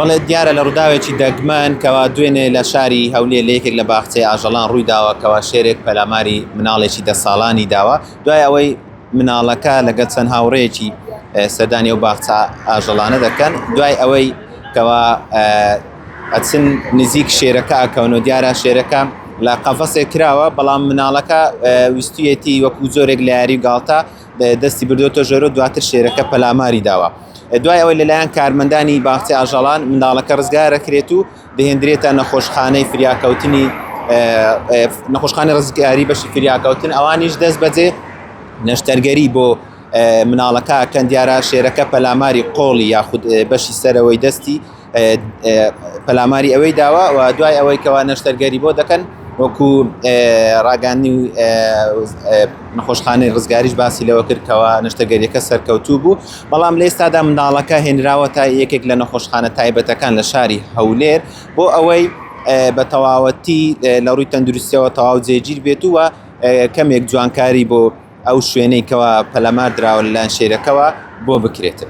بەڵێ دیارە لە ڕووداوێکی دەگمەن کەوا دوێنێ لە شاری هەولێر لە یەکێک لە باخچەی ئاژەڵان ڕوویداوە کەوا شێرێک پەلاماری مناڵێکی 10 ساڵانی داوە. دوای ئەوەی مناڵەکە لەگەڵ چەند هاوڕێیەکی سەردانی و باخچە ئاژەڵانە دەکەن، دوای ئەوەی کەوا ئەچن نزیک شێرەکە ئەکەون و دیارە شێرەکە لە قەفەسێک کراوە، بەڵام مناڵەکە ویستویەتی وەکو زۆرێک لە یاری گاڵتە دەستی بردوۆتە ژێر و دواتر شێرەکە پەلاماری داوە. دوای ئەوەی لەلایەن کارمەندانی باخچەی ئاژەڵان منداڵەکە ڕزگارەکرێت و دەهێنرێتە نەخۆشخانەی فریاکەوتنی نەخۆشخانەی ڕزگاری بەشی فریاکەوتن. ئەوانیش دەست بەجێ نەشتەرگەری بۆ مناڵەکە کەن دیارە شێرەکە پەلاماری قۆڵی یاخود بەشی سەرەوەی دەستی پەلاماری ئەوەی داوە و دوای ئەوەی کەوا نەشتەرگەری بۆ دەکەن وەکو ڕاگەاندنی و نەخۆشخانەی ڕزگاریش باسی لەوە کرد کەوا نەشتەرگەریەکە سەرکەوتوو بوو، بەڵام لە ئێستادا منداڵەکە هێنراوە تا یەکێک لە نەخۆشخانە تایبەتەکان لە شاری هەولێر بۆ ئەوەی بە تەواوەتی لە ڕووی تەندروستیەوە تەواو جێگیر بێت و کەمێک جوانکاری بۆ ئەو شوێنەی کەوا پەلامار دراوە لەلایەن شێرەکەوە بۆ بکرێت.